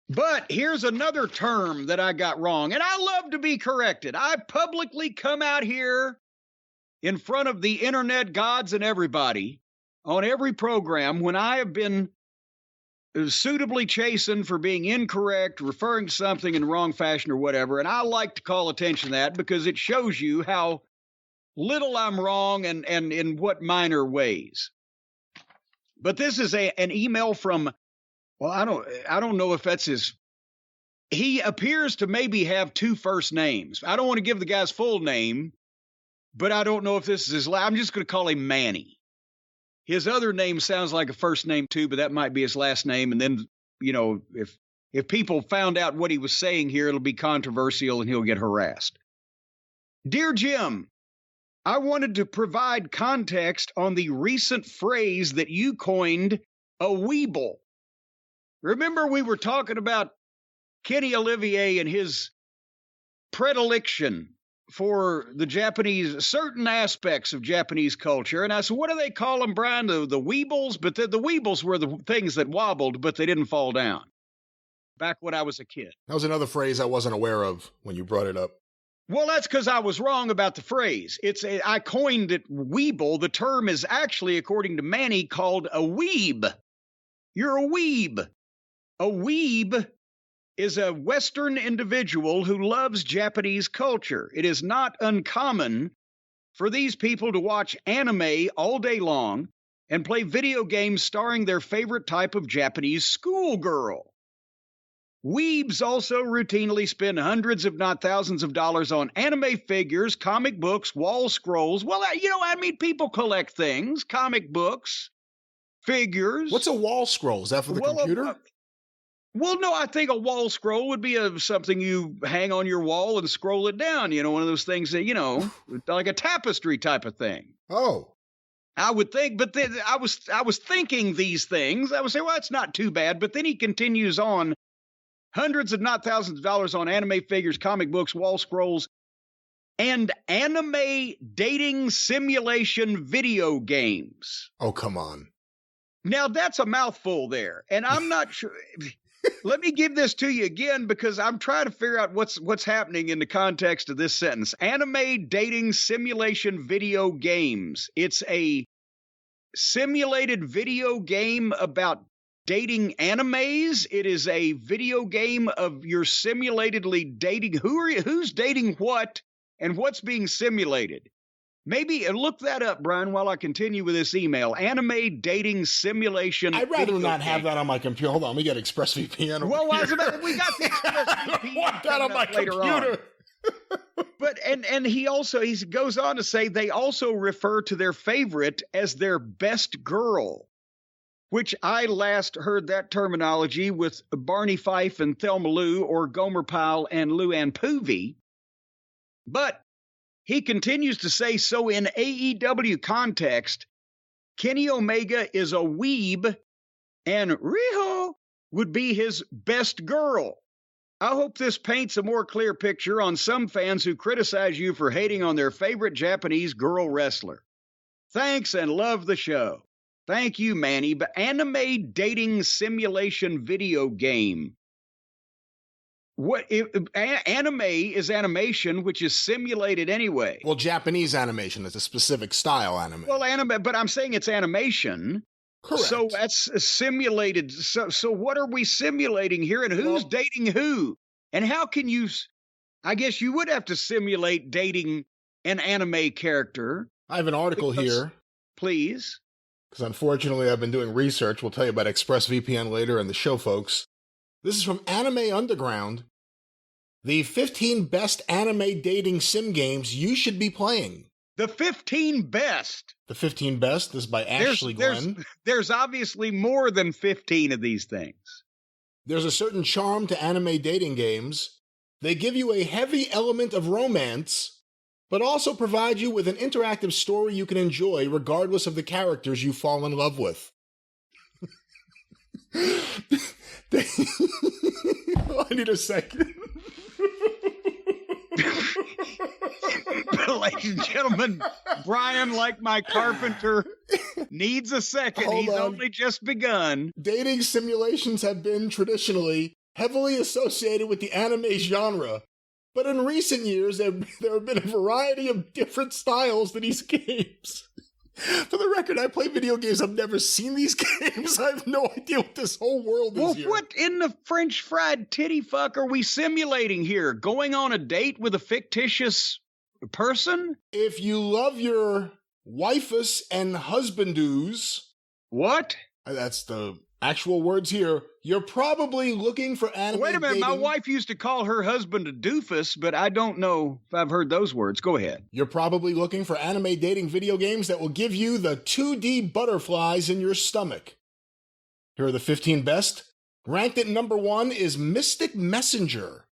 But here's another term that I got wrong, and I love to be corrected. I publicly come out here in front of the internet gods and everybody on every program when I have been suitably chastened for being incorrect, referring to something in the wrong fashion or whatever. And I like to call attention to that because it shows you how little I'm wrong and in what minor ways. But this is an email from, well, I don't know if that's his. He appears to maybe have two first names. I don't want to give the guy's full name, but I don't know if this is his last. I'm just going to call him Manny. His other name sounds like a first name too, but that might be his last name. And then, you know, if people found out what he was saying here, it'll be controversial and he'll get harassed. Dear Jim, I wanted to provide context on the recent phrase that you coined, a weeble. Remember we were talking about Kenny Olivier and his predilection for the Japanese, certain aspects of Japanese culture. And I said, what do they call them, Brian? The weebles? But the weebles were the things that wobbled, but they didn't fall down. Back when I was a kid. That was another phrase I wasn't aware of when you brought it up. Well, that's because I was wrong about the phrase. I coined it weeble. The term is actually, according to Manny, called a weeb. You're a weeb. A weeb is a Western individual who loves Japanese culture. It is not uncommon for these people to watch anime all day long and play video games starring their favorite type of Japanese schoolgirl. Weebs also routinely spend hundreds, if not thousands of dollars on anime figures, comic books, wall scrolls. Well, people collect things, comic books, figures. What's a wall scroll? Is that for the computer? Well, no, I think a wall scroll would be something you hang on your wall and scroll it down. You know, one of those things that, like a tapestry type of thing. Oh. I would think, but then I was thinking these things. I would say, well, it's not too bad. But then he continues on, hundreds, if not thousands of dollars on anime figures, comic books, wall scrolls, and anime dating simulation video games. Oh, come on. Now, that's a mouthful there. And I'm not sure. Let me give this to you again because I'm trying to figure out what's happening in the context of this sentence. Anime dating simulation video games. It's a simulated video game about dating animes. It is a video game of your simulatedly dating. Who's dating what and what's being simulated? Maybe look that up, Brian, while I continue with this email. Anime dating simulation. I'd rather not have that on my computer. Hold on, let me get ExpressVPN. Well, we got the ExpressVPN. Want that on my computer? But and he goes on to say they also refer to their favorite as their best girl, which I last heard that terminology with Barney Fife and Thelma Lou, or Gomer Pyle and Luann Poovey. But he continues to say, so in AEW context, Kenny Omega is a weeb and Riho would be his best girl. I hope this paints a more clear picture on some fans who criticize you for hating on their favorite Japanese girl wrestler. Thanks and love the show. Thank you, Manny. But anime dating simulation video game. Anime is animation, which is simulated anyway. Well, Japanese animation is a specific style anime. Well, but I'm saying it's animation. Correct. So that's simulated. So what are we simulating here, and who's dating who? And how can you? I guess you would have to simulate dating an anime character. I have an article here. Please. Because unfortunately, I've been doing research. We'll tell you about ExpressVPN later in the show, folks. This is from Anime Underground. The 15 best anime dating sim games you should be playing. The 15 best. The 15 best. This is by Ashley Glenn. There's obviously more than 15 of these things. There's a certain charm to anime dating games. They give you a heavy element of romance, but also provide you with an interactive story you can enjoy regardless of the characters you fall in love with. I need a second. Ladies and gentlemen, Brian, like my carpenter, needs a second. He's only just begun. Dating simulations have been traditionally heavily associated with the anime genre, but in recent years, there have been a variety of different styles to these games. For the record, I play video games. I've never seen these games. I have no idea what this whole world is here. What in the French fried titty fuck are we simulating here? Going on a date with a fictitious person? If you love your wifus and husbandus... What? That's the actual words here. You're probably looking for anime Wait a minute, dating. my wife used to call her husband a doofus, but I don't know if I've heard those words. Go ahead. You're probably looking for anime dating video games that will give you the 2D butterflies in your stomach. Here are the 15 best. Ranked at number 1 is Mystic Messenger.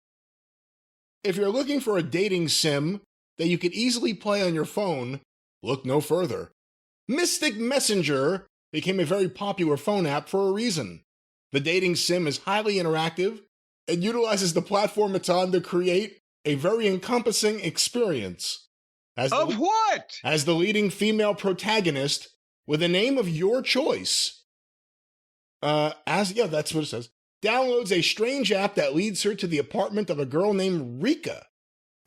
If you're looking for a dating sim that you could easily play on your phone, look no further. Mystic Messenger became a very popular phone app for a reason. The dating sim is highly interactive and utilizes the platform it's on to create a very encompassing experience. What? As the leading female protagonist with a name of your choice. That's what it says. Downloads a strange app that leads her to the apartment of a girl named Rika,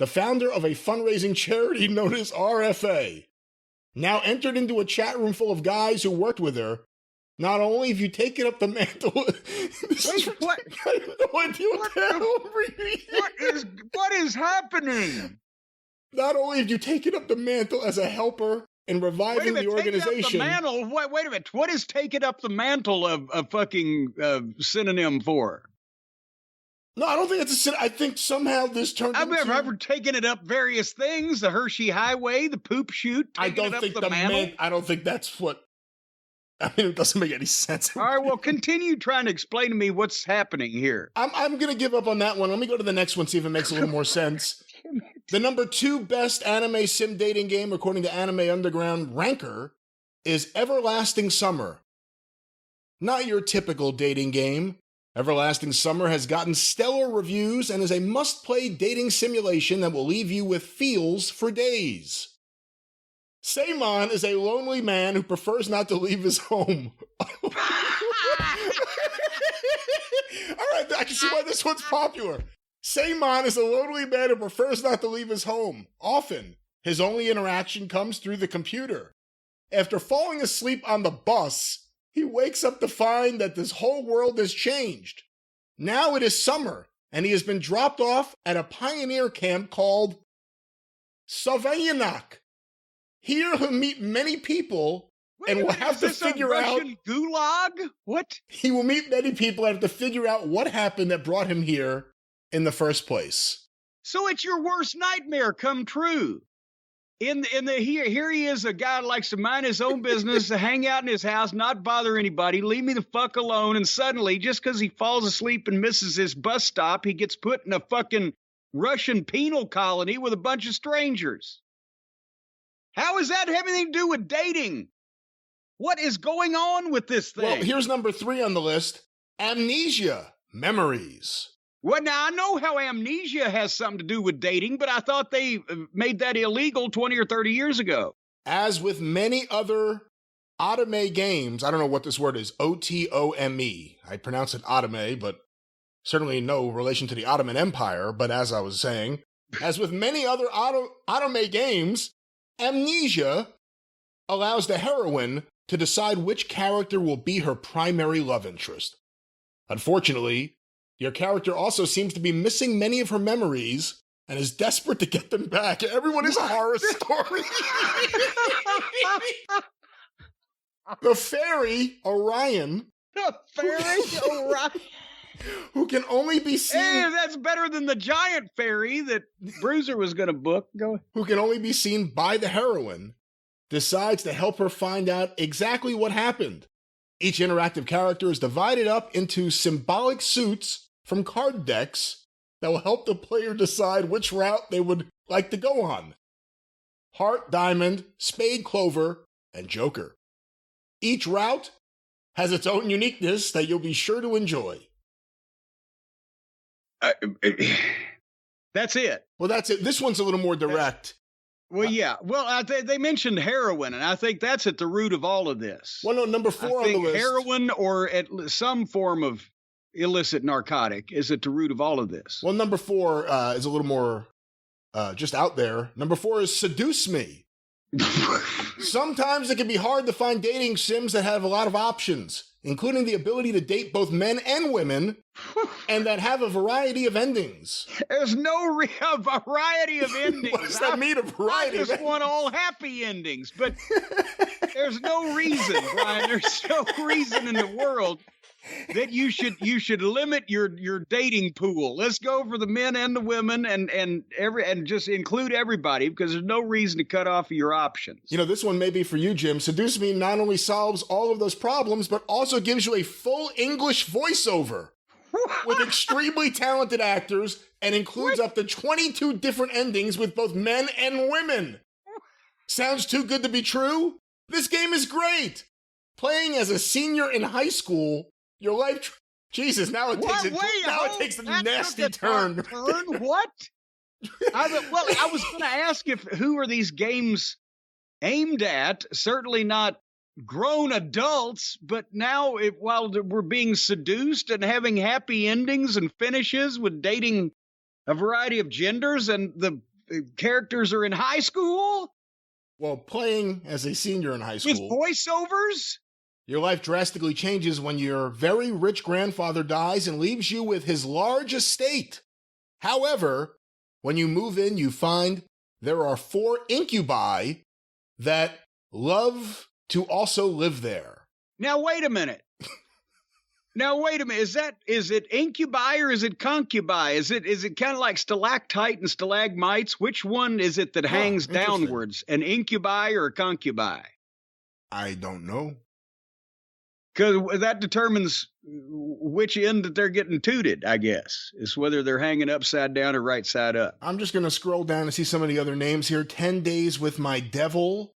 the founder of a fundraising charity known as RFA. Now entered into a chat room full of guys who worked with her. Not only have you taken up the mantle... Wait, what? I have no idea what the hell What is happening? Not only have you taken up the mantle as a helper in reviving the organization... Wait a minute. What is taking up the mantle a fucking synonym for? No, I don't think it's a sin. I think somehow this turned I've into... never taken it up various things. The Hershey Highway, the poop chute. I don't think I don't think that's what... I mean, it doesn't make any sense. All right, well, continue trying to explain to me what's happening here. I'm going to give up on that one. Let me go to the next one, see if it makes a little more sense. The number 2 best anime sim dating game, according to Anime Underground Ranker, is Everlasting Summer. Not your typical dating game. Everlasting Summer has gotten stellar reviews and is a must-play dating simulation that will leave you with feels for days. Seimon is a lonely man who prefers not to leave his home. All right, I can see why this one's popular. Seimon is a lonely man who prefers not to leave his home. Often, his only interaction comes through the computer. After falling asleep on the bus, he wakes up to find that this whole world has changed. Now it is summer, and he has been dropped off at a pioneer camp called Savayanak. Here he'll meet many people and will have to figure out... Russian gulag? What? He will meet many people and have to figure out what happened that brought him here in the first place. So it's your worst nightmare come true. Here he is, a guy who likes to mind his own business, to hang out in his house, not bother anybody, leave me the fuck alone, and suddenly, just because he falls asleep and misses his bus stop, he gets put in a fucking Russian penal colony with a bunch of strangers. How does that have anything to do with dating? What is going on with this thing? Well, here's number 3 on the list. Amnesia Memories. Well, now, I know how amnesia has something to do with dating, but I thought they made that illegal 20 or 30 years ago. As with many other otome games, I don't know what this word is, O-T-O-M-E. I pronounce it otome, but certainly no relation to the Ottoman Empire. But as I was saying, as with many other otome games, Amnesia allows the heroine to decide which character will be her primary love interest. Unfortunately, your character also seems to be missing many of her memories and is desperate to get them back. Everyone is a horror story. The fairy, Orion. Who can only be seen... Hey, that's better than the giant fairy that Bruiser was going to book. Go. Who can only be seen by the heroine, decides to help her find out exactly what happened. Each interactive character is divided up into symbolic suits from card decks that will help the player decide which route they would like to go on. Heart, Diamond, Spade, Clover, and Joker. Each route has its own uniqueness that you'll be sure to enjoy. That's it. Well, that's it. This one's a little more direct. Well, yeah. Well, they mentioned heroin, and I think that's at the root of all of this. Well, no, number 4 on the list. Heroin or some form of illicit narcotic is at the root of all of this? Well, number 4 is a little more just out there. Number 4 is seduce me. Sometimes it can be hard to find dating sims that have a lot of options, including the ability to date both men and women, and that have a variety of endings. There's no variety of endings. What does that mean, a variety I just want all happy endings, but there's no reason, Brian. There's no reason in the world that you should limit your dating pool. Let's go for the men and the women and just include everybody, because there's no reason to cut off your options. You know, this one may be for you, Jim. Seduce Me not only solves all of those problems, but also gives you a full English voiceover with extremely talented actors and includes up to 22 different endings with both men and women. Sounds too good to be true? This game is great. Playing as a senior in high school, your life... Jesus, now it takes a nasty turn. What? I was going to ask who are these games aimed at? Certainly not grown adults, but now while we're being seduced and having happy endings and finishes with dating a variety of genders, and the characters are in high school? Well, playing as a senior in high school... with voiceovers? Your life drastically changes when your very rich grandfather dies and leaves you with his large estate. However, when you move in, you find there are 4 incubi that love to also live there. Now, wait a minute. Is it incubi or is it concubi? Is it kind of like stalactite and stalagmites? Which one is it that hangs downwards? An incubi or a concubi? I don't know. Because that determines which end that they're getting tooted, I guess. Is whether they're hanging upside down or right side up. I'm just going to scroll down and see some of the other names here. 10 Days with My Devil.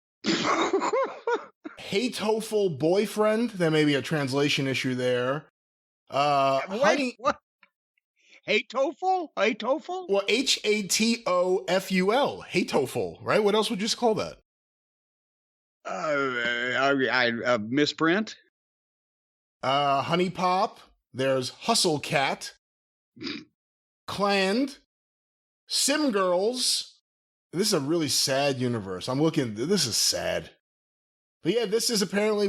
Hatoful Boyfriend. There may be a translation issue there. Honey... What? Hatoful? Hatoful? Well, Hatoful. Hatoful, right? What else would you just call that? Misprint? Honey Pop. There's Hustle Cat. Clanned. Sim Girls. This is a really sad universe. This is sad. But yeah, this is apparently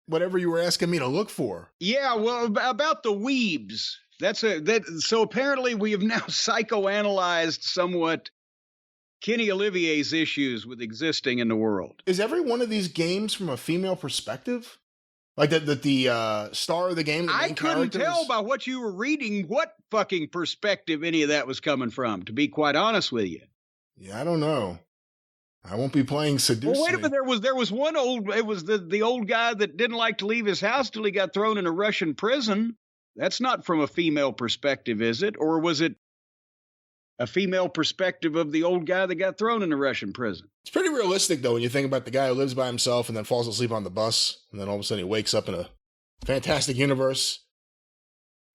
whatever you were asking me to look for. Yeah, well, about the weebs. So apparently we have now psychoanalyzed somewhat Kenny Olivier's issues with existing in the world. Is every one of these games from a female perspective? Like that the star of the game, the main I couldn't character tell by what you were reading what fucking perspective any of that was coming from, to be quite honest with you. Yeah, I don't know. I won't be playing Seduce Well, wait a Me. minute. There was one it was the old guy that didn't like to leave his house till he got thrown in a Russian prison. That's not from a female perspective, is it? Or was it a female perspective of the old guy that got thrown in a Russian prison? It's pretty realistic, though, when you think about the guy who lives by himself and then falls asleep on the bus, and then all of a sudden he wakes up in a fantastic universe,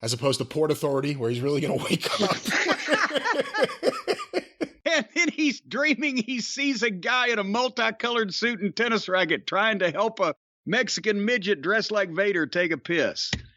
as opposed to Port Authority, where he's really going to wake up. And then he's dreaming he sees a guy in a multicolored suit and tennis racket trying to help a Mexican midget dressed like Vader take a piss.